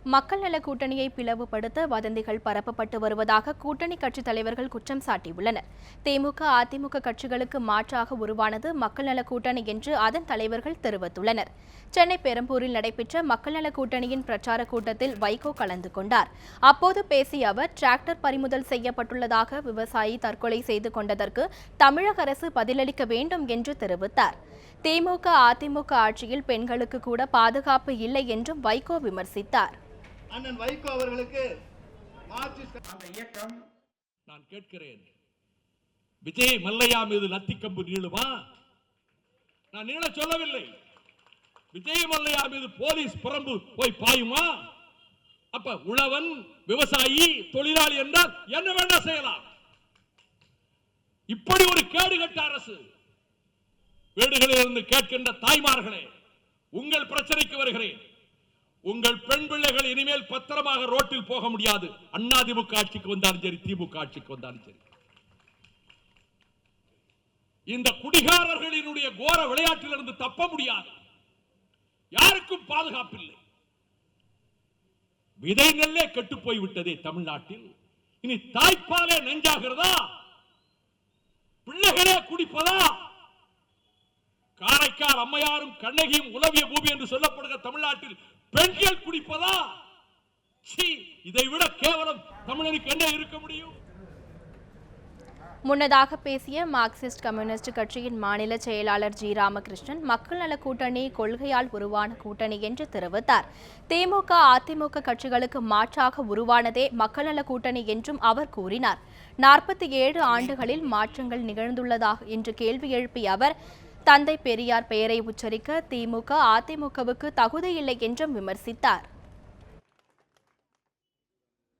மக்கள் நல கூட்டணியை பிளவுபடுத்த வதந்திகள் பரப்பப்பட்டு வருவதாக கூட்டணி கட்சித் தலைவர்கள் குற்றம் சாட்டியுள்ளனர். திமுக, அதிமுக கட்சிகளுக்கு மாற்றாக உருவானது மக்கள் நல கூட்டணி என்று அதன் தலைவர்கள் தெரிவித்துள்ளனர். சென்னை பெரம்பூரில் நடைபெற்ற மக்கள் நல கூட்டணியின் பிரச்சார கூட்டத்தில் வைகோ கலந்து கொண்டார். அப்போது பேசிய அவர், டிராக்டர் பறிமுதல் செய்யப்பட்டுள்ளதாக விவசாயி தற்கொலை செய்து கொண்டதற்கு தமிழக அரசு பதிலளிக்க வேண்டும் என்று தெரிவித்தார். திமுக, அதிமுக ஆட்சியில் பெண்களுக்கு கூட பாதுகாப்பு இல்லை என்றும் வைகோ விமர்சித்தார். அண்ணன் வைகோ அவர்களுக்கு அந்த இயக்கம் நான் கேட்கிறேன், விஜய் மல்லையா மீது லத்தி கம்பு நீளுமா? நான் நீள சொல்லவில்லை. விஜய் மல்லையா மீது போலீஸ் புறம்பு போய் பாயுமா? அப்ப உழவன், விவசாயி, தொழிலாளி என்றால் என்ன வேண்டா செய்யலாம். இப்படி ஒரு கேடுகட்ட அரசு. வீடுகளில் இருந்து கேட்கின்ற தாய்மார்களே, உங்கள் பிரச்சனைக்கு வருகிறேன். உங்கள் பெண் பிள்ளைகள் இனிமேல் பத்திரமாக ரோட்டில் போக முடியாது. அதிமுக ஆட்சிக்கு வந்தாலும் சரி, திமுக ஆட்சிக்கு வந்தாலும் சரி. இந்த குடிகாரர்களினுடைய கோர விளையாட்டிலிருந்து தப்ப முடியாது. யாருக்கும் பாதுகாப்பில்லை. விதை நெல்லே கெட்டு போய் விட்டதே தமிழ்நாட்டில். இனி தாய்ப்பாலே நெஞ்சாகிறதா? பிள்ளைகளே குடிப்பதா? காரைக்கால் அம்மையாரும் கண்ணகியும் உலவிய பூமி என்று சொல்லப்படுகிற தமிழ்நாட்டில் பெண்கள் குடிப்பதா? இதை விட கேவலம் தமிழனுக்கு என்ன இருக்க முடியும்? முன்னதாக பேசிய மார்க்சிஸ்ட் கம்யூனிஸ்ட் கட்சியின் மாநில செயலாளர் ஜி. ராமகிருஷ்ணன், மக்கள் நல கூட்டணி கொள்கையால் உருவான கூட்டணி என்று தெரிவித்தார். திமுக, அதிமுக கட்சிகளுக்கு மாற்றாக உருவானதே மக்கள் நல கூட்டணி என்றும் அவர் கூறினார். 47 ஆண்டுகளில் மாற்றங்கள் நிகழ்ந்துள்ளதாக என்று கேள்வி எழுப்பிய அவர், தந்தை பெரியார் பெயரை உச்சரிக்க திமுக, அதிமுகவுக்கு தகுதியில்லை என்றும் விமர்சித்தார்.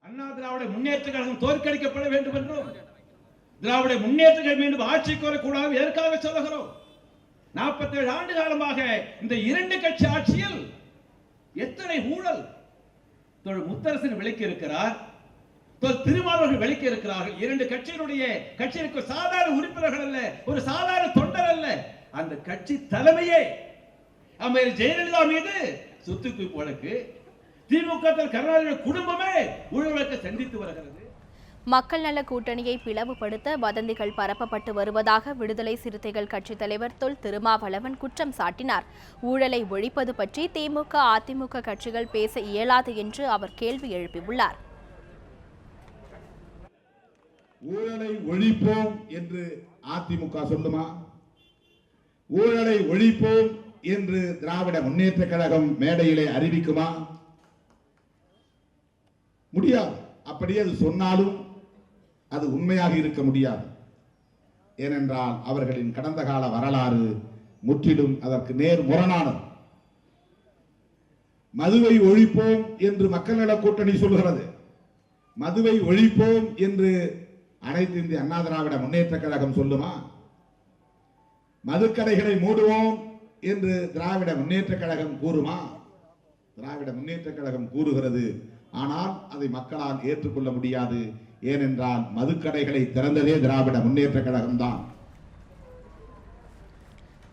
அண்ணா திராவிட முன்னேற்ற கழகம் தோற்கடிக்கப்பட வேண்டும் என்றும், திராவிட முன்னேற்றங்கள் மீண்டும் ஆட்சிக்கு வரக்கூடாது எதற்காக சொல்லுகிறோம்? 47 ஆண்டு காலமாக இந்த இரண்டு கட்சி ஆட்சியில் எத்தனை ஊழல் முத்தரசன் விளக்கி இருக்கிறார், திருமாவளவர்கள் விளக்கி இருக்கிறார்கள். இரண்டு கட்சியினுடைய கட்சிக்கு சாதாரண உறுப்பினர்கள் அல்ல, ஒரு சாதாரண தொண்டர் அல்ல, அந்த கட்சி தலைமையே அம்மையார் ஜெயலலிதா மீது சொத்து குவிப்பு வழக்கு, திமுக கருணாநிதி குடும்பமே ஊழல் வழக்கு சந்தித்து வருகிறது. மக்கள் நல கூட்டணியை பிளவுபடுத்த வதந்திகள் பரப்பப்பட்டு வருவதாக விடுதலை சிறுத்தைகள் கட்சித் தலைவர் தொல் திருமாவளவன் குற்றம் சாட்டினார். ஊழலை ஒழிப்பது பற்றி திமுக, அதிமுக கட்சிகள் பேச இயலாது என்று அவர் கேள்வி எழுப்பியுள்ளார். ஊழலை ஒழிப்போம் என்று அதிமுக சொல்லுமா? ஊழலை ஒழிப்போம் என்று திராவிட முன்னேற்ற கழகம் மேடையிலே அறிவிக்குமா? முடியாது. அப்படியே அது சொன்னாலும் அது உண்மையாக இருக்க முடியாது. ஏனென்றால் அவர்களின் கடந்த கால வரலாறு முற்றிலும் அதற்கு நேர் முரணானது. மதுவை ஒழிப்போம் என்று மக்கள் நல கூட்டணி சொல்கிறது. மதுவை ஒழிப்போம் என்று அனைத்து இந்திய அண்ணா திராவிட முன்னேற்ற கழகம் சொல்லுமா? மதுக்கடைகளை மூடுவோம் என்று திராவிட முன்னேற்ற கழகம் கூறுமா? திராவிட முன்னேற்ற கழகம் கூறுகிறது. ஆனால் அதை மக்களால் ஏற்றுக்கொள்ள முடியாது. ஏனென்றால் மதுக்கடைகளை திறந்ததே திராவிட முன்னேற்ற கழகம்தான்.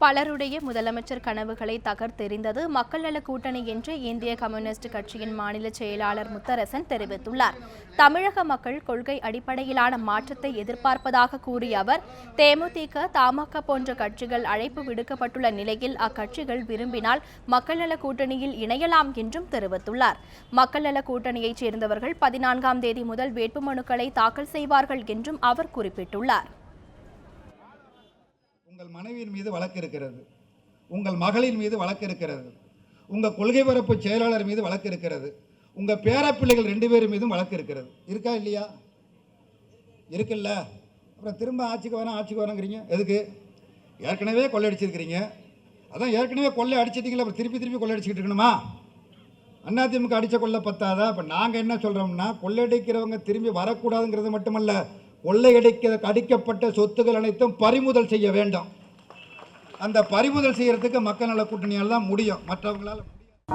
பலருடைய முதலமைச்சர் கனவுகளை தகர்த்தெறிந்தது மக்கள் நல கூட்டணி என்று இந்திய கம்யூனிஸ்ட் கட்சியின் மாநில செயலாளர் முத்தரசன் தெரிவித்துள்ளார். தமிழக மக்கள் கொள்கை அடிப்படையிலான மாற்றத்தை எதிர்பார்ப்பதாக கூறிய அவர், தேமுதிக, தமாக போன்ற கட்சிகள் அழைப்பு விடுக்கப்பட்டுள்ள நிலையில் அக்கட்சிகள் விரும்பினால் மக்கள் நல கூட்டணியில் இணையலாம் என்றும் தெரிவித்துள்ளார். மக்கள் நல கூட்டணியைச் சேர்ந்தவர்கள் 14ஆம் தேதி முதல் வேட்புமனுக்களை தாக்கல் செய்வார்கள் என்றும் அவர் குறிப்பிட்டுள்ளார். உங்கள் மனைவியின் மீது வழக்கு இருக்கிறது, உங்கள் மகளின் மீது வழக்கு இருக்கிறது, உங்கள் கொள்கை பரப்பு செயலாளர் மீது வழக்கு இருக்கிறது, உங்கள் பேரப்பிள்ளைகள் 2 பேர் மீதும் வழக்கு இருக்கிறது. இருக்கா இல்லையா? இருக்குல்ல. அப்புறம் திரும்ப ஆட்சிக்கு வரங்கிறீங்க. எதுக்கு? ஏற்கனவே கொள்ளையடிச்சிருக்கிறீங்க. அதான் ஏற்கனவே கொள்ளை அடிச்சிட்டீங்களா, அப்புறம் திருப்பி கொள்ளையடிச்சிக்கிட்டு இருக்கணுமா? அதிமுக அடித்த கொள்ளை பத்தாதா? இப்போ நாங்கள் என்ன சொல்கிறோம்னா, கொள்ளையடிக்கிறவங்க திரும்பி வரக்கூடாதுங்கிறது மட்டுமல்ல, அடிக்கப்பட்ட சொத்துக்கள் அனைத்தும் பறிமுதல் செய்ய வேண்டும். அந்த பறிமுதல் செய்யறதுக்கு மக்கள் நல கூட்டணியால் தான் முடியும், மற்றவங்களால முடியாது.